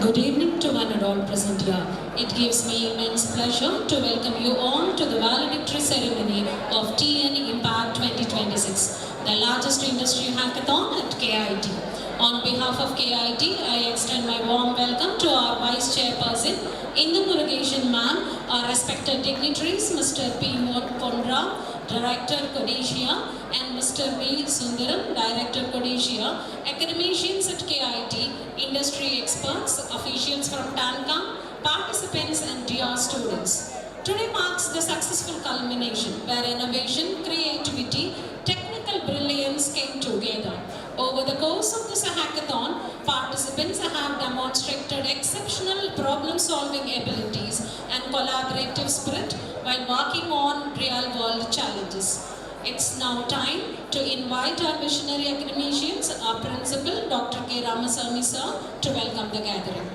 Good evening to one and all present here. It gives me immense pleasure to welcome you all to the valedictory ceremony of TN Impact 2026, the largest industry hackathon at KIT. On behalf of KIT, I extend my warm welcome to our Vice Chairperson, Indu Murugeshan Ma'am, our respected dignitaries, Mr. P. Pondra, Director Codicia, and Mr. V. Sundaram, Director Codicia, academicians at KIT, industry experts, officials from TANCAM, participants and dear students. Today marks the successful culmination where innovation, creativity, technical brilliance came together. Over the course of this hackathon, participants have demonstrated exceptional problem-solving abilities and collaborative spirit while working on real-world challenges. It's now time to invite our visionary academicians, our principal, Dr. K. Ramasamy sir, to welcome the gathering.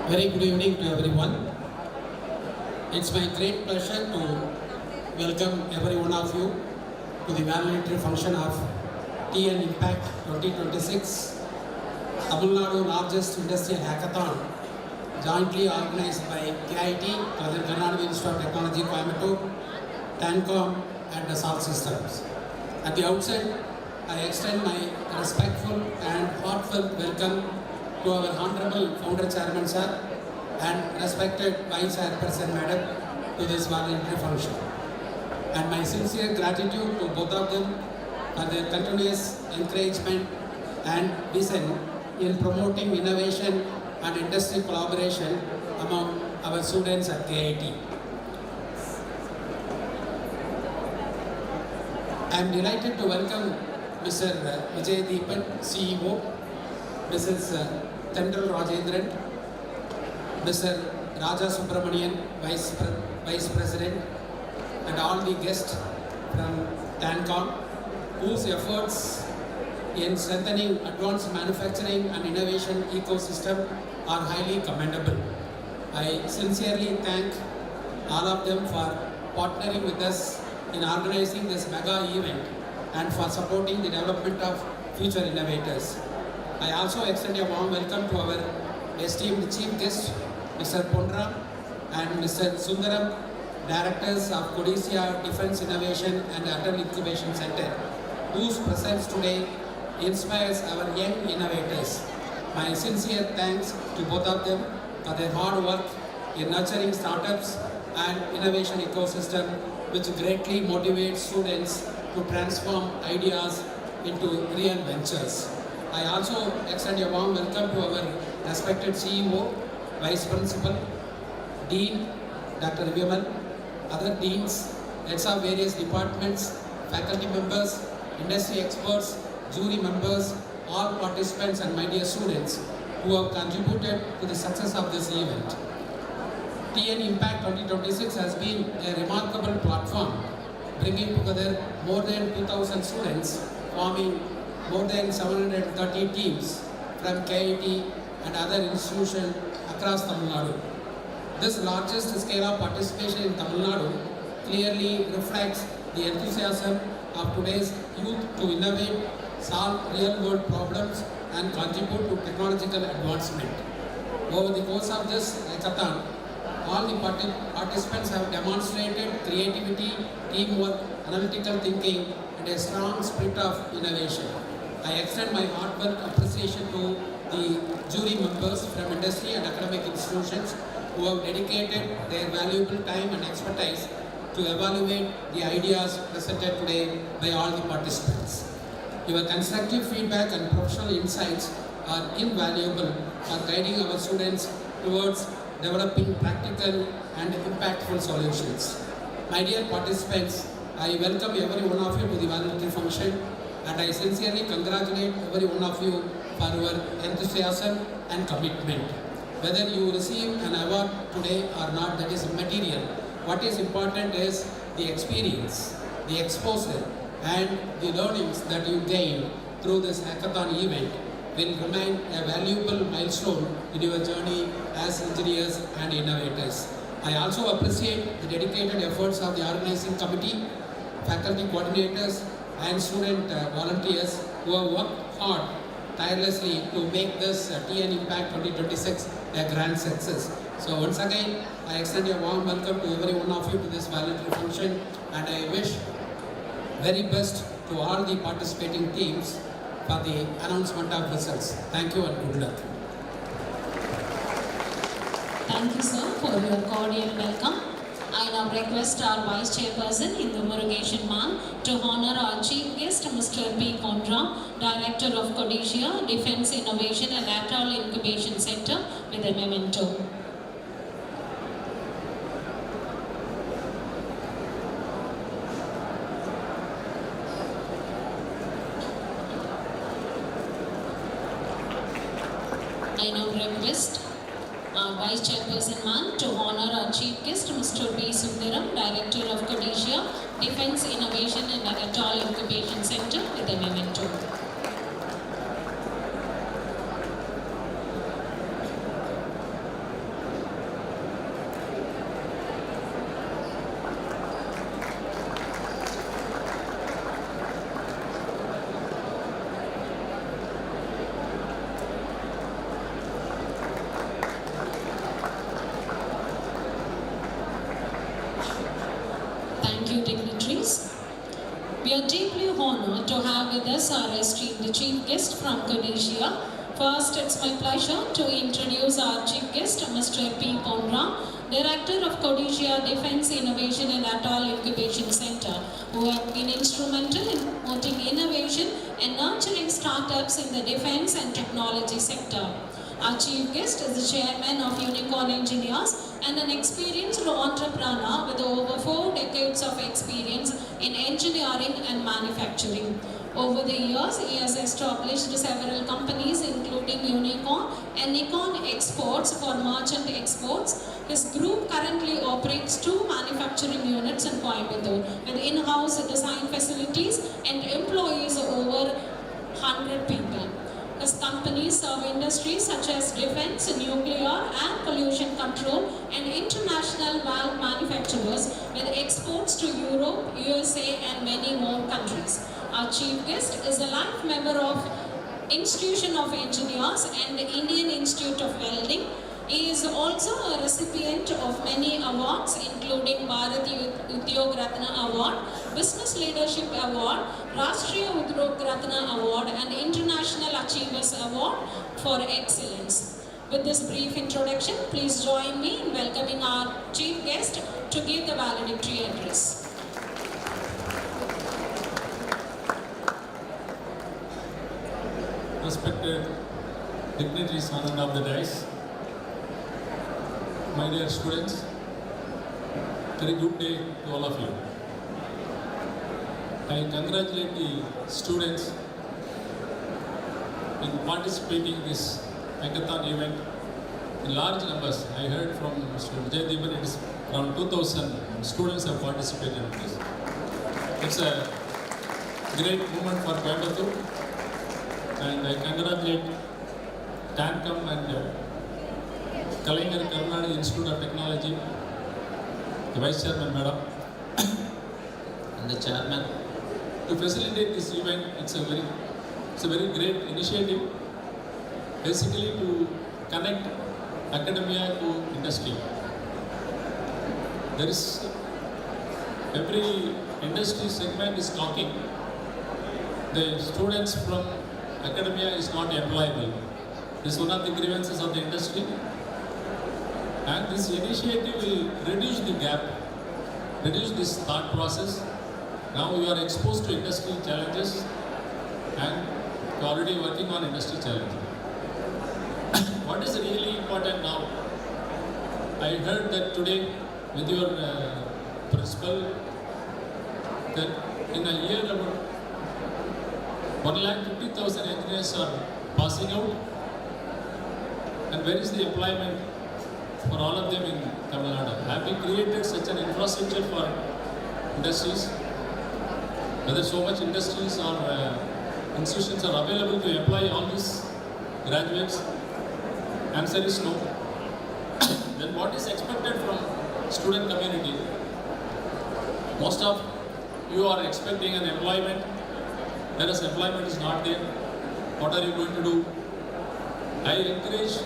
Very good evening to everyone. It's my great pleasure to welcome every one of you to the valedictory function of TN Impact 2026, Tamil Nadu largest industrial hackathon, jointly organized by KIT, Kalaignarkarunanidhi Institute of Technology, Coimbatore, TANCAM, and Dassault Systèmes. At the outset, I extend my respectful and heartfelt welcome to our Honorable Founder Chairman Sir and respected Vice Chairperson Madam to this valedictory function. And my sincere gratitude to both of them for their continuous encouragement and vision in promoting innovation and industry collaboration among our students at KIT. I am delighted to welcome Mr. Vijay Deepan, CEO, Mrs. Tendal Rajendran, Mr. Raja Subramanian, Vice President, and all the guests from TANCAM, whose efforts in strengthening advanced manufacturing and innovation ecosystem are highly commendable. I sincerely thank all of them for partnering with us in organizing this mega event and for supporting the development of future innovators. I also extend a warm welcome to our esteemed chief guest, Mr. Pondra and Mr. Sundaram, Directors of Codicia Defense Innovation and Atal Incubation Center, whose presence today inspires our young innovators. My sincere thanks to both of them for their hard work in nurturing startups and innovation ecosystem, which greatly motivates students to transform ideas into real ventures. I also extend a warm welcome to our respected CEO, Vice Principal, Dean, Dr. Vimal, other deans, heads of various departments, faculty members, industry experts, jury members, all participants and my dear students who have contributed to the success of this event. TN Impact 2026 has been a remarkable platform, bringing together more than 2,000 students, forming more than 730 teams from KIT and other institutions across Tamil Nadu. This largest scale of participation in Tamil Nadu clearly reflects the enthusiasm of today's youth to innovate, solve real-world problems, and contribute to technological advancement. Over the course of this hackathon, all the participants have demonstrated creativity, teamwork, analytical thinking, and a strong spirit of innovation. I extend my heartfelt appreciation to the jury members from industry and academic institutions who have dedicated their valuable time and expertise to evaluate the ideas presented today by all the participants. Your constructive feedback and professional insights are invaluable for guiding our students towards developing practical and impactful solutions. My dear participants, I welcome every one of you to the valedictory function, and I sincerely congratulate every one of you for your enthusiasm and commitment. Whether you receive an award today or not, that is immaterial. What is important is the experience, the exposure, and the learnings that you gain through this hackathon event will remain a valuable milestone in your journey as engineers and innovators. I also appreciate the dedicated efforts of the organizing committee, faculty coordinators, and student volunteers who have worked hard tirelessly to make this TN Impact 2026 a grand success. So once again, I extend a warm welcome to every one of you to this valedictory function, and I wish very best to all the participating teams for the announcement of results. Thank you and good luck. Thank you, sir, for your cordial welcome. I now request our Vice Chairperson in the Murugation Man to honor our Chief Guest, Mr. P. Kondra, Director of Codicia Defence Innovation and Atoll Incubation Center, with a memento. I now request our Vice Chairperson Man to honor our Chief Guest, Mr. B. Sundaram, Director of Codicia Defence Innovation and Atoll Incubation Center, with a memento. Thank you, dignitaries. We are deeply honored to have with us our esteemed Chief Guest from Codicia. First, it's my pleasure to introduce our Chief Guest, Mr. P. Kondra, Director of Codicia Defence Innovation and Atoll Incubation Center, who have been instrumental in promoting innovation and nurturing startups in the defence and technology sector. Our Chief Guest is the Chairman of Unicorn Engineers and an experienced entrepreneur with over 4 decades of experience in engineering and manufacturing. Over the years, he has established several companies including Unicorn and Nikon Exports for merchant exports. His group currently operates 2 manufacturing units in Coimbatore with in-house design facilities and employees over 100 people. His companies serve industries such as defense, nuclear and pollution control and international valve manufacturers with exports to Europe, USA and many more countries. Our Chief Guest is a life member of Institution of Engineers and the Indian Institute of Welding. He is also a recipient of many awards including Bharati Udyog Ratna Award, Business Leadership Award, Rashtriya Udyog Ratna Award and International Achievers Award for Excellence. With this brief introduction, please join me in welcoming our Chief Guest to give the valedictory address. Respected dignitaries on of the dais, my dear students, very good day to all of you. I congratulate the students in participating in this hackathon event in large numbers. I heard from Mr. Vijay, it is around 2,000 students have participated in this. It's a great moment for Coimbatore, and I congratulate TANCAM and KIT-Kalaignarkarunanidhi Institute of Technology, the Vice Chairman Madam, and the Chairman to facilitate this event. It's a very great initiative, basically to connect academia to industry. There is every industry segment is talking. The students from academia is not employable. This is one of the grievances of the industry. And this initiative will reduce the gap, reduce this thought process. Now we are exposed to industry challenges and we are already working on industry challenges. What is really important now? I heard that today with your principal that in a year about 150,000 engineers are passing out. And where is the employment for all of them in Tamil Nadu? Have we created such an infrastructure for industries? Whether so much industries or institutions are available to employ all these graduates? Answer is no. Then what is expected from student community? Most of you are expecting an employment, whereas employment is not there. What are you going to do? I encourage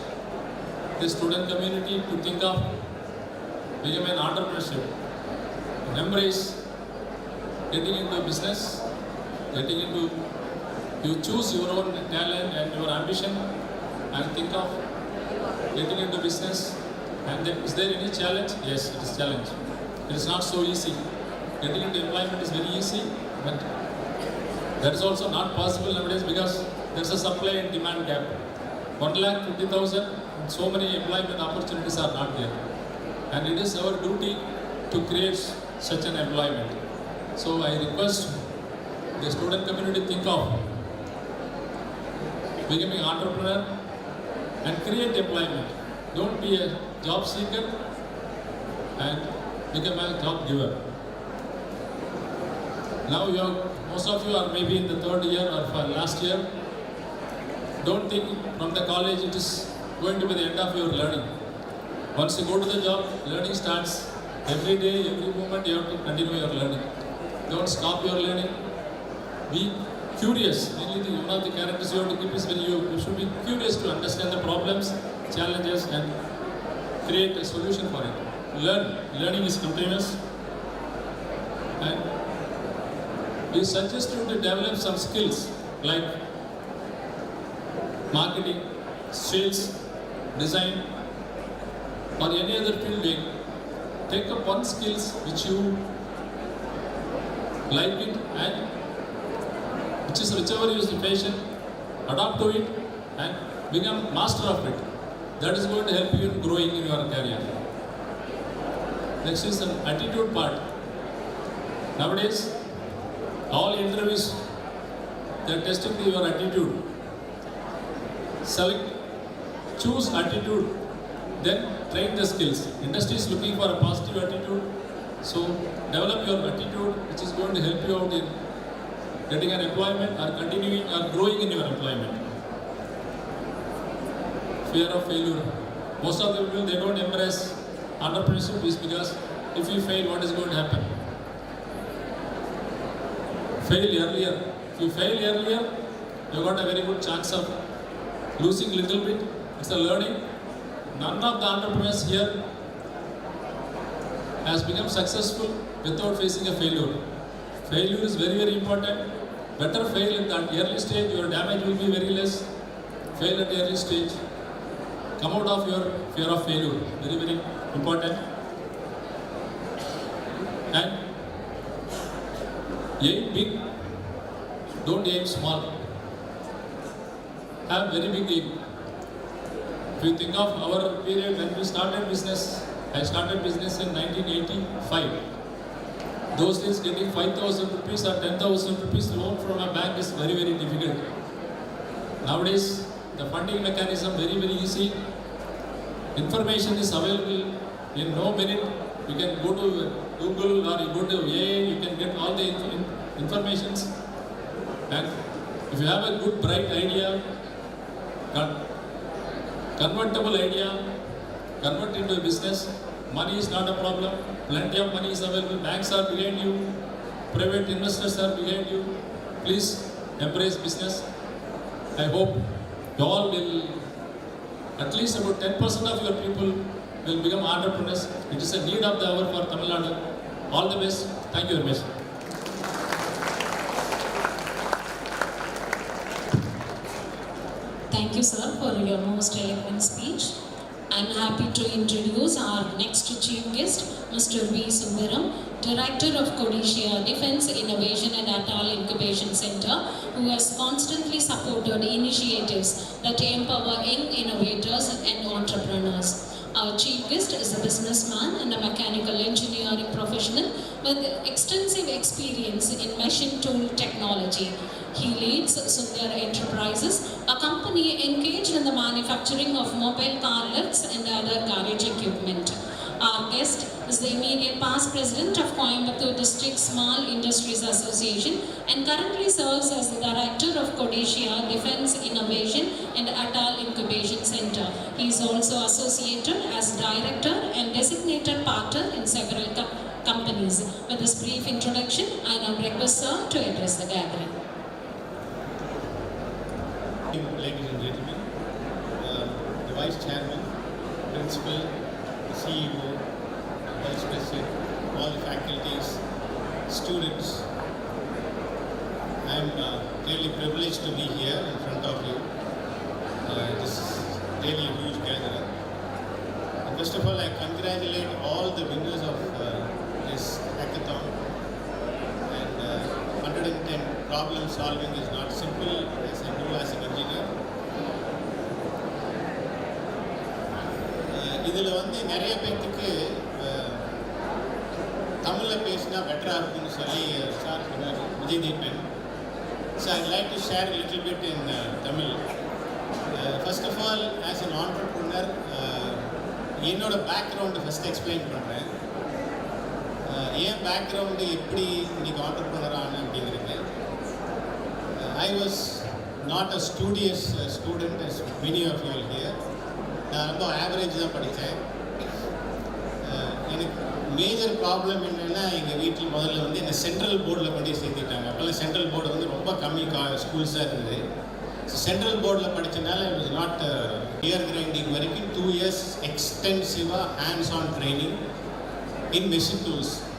the student community to think of becoming an entrepreneurship. Embrace getting into business, you choose your own talent and your ambition and think of getting into business. And then, is there any challenge? Yes, it is challenge. It is not so easy. Getting into employment is very easy, but that is also not possible nowadays because there is a supply and demand gap. 1,50,000, so many employment opportunities are not there. And it is our duty to create such an employment. So I request the student community think of becoming an entrepreneur and create employment. Don't be a job seeker and become a job giver. Now most of you are maybe in the third year or for last year. Don't think from the college it is going to be the end of your learning. Once you go to the job, learning starts. Every day, every moment you have to continue your learning. Don't stop your learning. Be curious. Mainly one of the characters you have to keep is when you should be curious to understand the problems, challenges and create a solution for it. Learning is continuous. And we suggest you to develop some skills like marketing, sales, design or any other field. Take up one skills which you like it and whichever is the passion, adapt to it and become master of it. That is going to help you in growing in your career. Next is an attitude part. Nowadays, all interviews, they are testing your attitude. Choose attitude, then train the skills. Industry is looking for a positive attitude, so develop your attitude, which is going to help you out in getting an employment or continuing or growing in your employment. Fear of failure. Most of the people, they don't embrace entrepreneurship is because if you fail, what is going to happen? Fail earlier. If you fail earlier, you got a very good chance of losing little bit. It's a learning. None of the entrepreneurs here has become successful without facing a failure. Failure is very, very important. Better fail at that early stage, your damage will be very less. Fail at the early stage. Come out of your fear of failure. Very, very important. And aim big. Don't aim small. Have very big aim. If you think of our period when we started business, I started business in 1985. Those days getting 5,000 rupees or 10,000 rupees loan from a bank is very, very difficult. Nowadays, the funding mechanism very, very easy. Information is available in no minute. You can go to Google or you go to AI, you can get all the informations. And if you have a good, bright idea, convertible idea, convert into a business. Money is not a problem. Plenty of money is available. Banks are behind you. Private investors are behind you. Please embrace business. I hope you all will, at least about 10% of your people will become entrepreneurs. It is a need of the hour for Tamil Nadu. All the best. Thank you very much. Thank you, sir, for your most eloquent speech. I'm happy to introduce our next chief guest, Mr. V. Sundaram, Director of Codicia Defense Innovation and Atal Incubation Center, who has constantly supported initiatives that empower young innovators and entrepreneurs. Our chief guest is a businessman and a mechanical engineering professional with extensive experience in machine tool technology. He leads Sundar Enterprises, a company engaged in the manufacturing of mobile car lifts and other garage equipment. Our guest is the immediate past president of Coimbatore District Small Industries Association and currently serves as the director of Codicia Defense Innovation and Atal Incubation Center. He is also associated as director and designated partner in several companies. With this brief introduction, I now request sir to address the gathering. Ladies and gentlemen, the Vice Chairman, Principal, the CEO, Vice President, all the faculties, students, I am really privileged to be here in front of you. This is really a huge gathering. First of all, I congratulate all the winners of this hackathon. And 110 problem solving is not simple, as I do as an engineer. இதில் வந்து நிறைய பேர்த்துக்கு தமிழில் பேசினா பெட்டராக இருக்கும்னு சொல்லி sir சொன்னார் விஜயதீபன். So I'd like to share a little bit in Tamil. First of all, as an entrepreneur, என்னோட பேக்ரவுண்டு ஃபஸ்ட் எக்ஸ்பிளைன் பண்ணுறேன். என் பேக்ரவுண்டு எப்படி இன்னைக்கு ஆண்டர்ப்ரனர் ஆனேன் அப்படிங்கிறது. I was not a studious student as many of you all here. நான் ரொம்ப average தான் படித்தேன். எனக்கு மேஜர் ப்ராப்ளம் என்னென்னா எங்கள் வீட்டில் முதல்ல வந்து என்னை சென்ட்ரல் போர்டில் கொண்டு சேர்த்துட்டாங்க. அப்போல்லாம் சென்ட்ரல் போர்டு வந்து ரொம்ப கம்மி ஸ்கூல்ஸாக இருந்தது. சென்ட்ரல் போர்டில் படித்தனால it was not gear grinding வரைக்கும் 2 years எக்ஸ்டென்சிவாக hands on training in machine tools.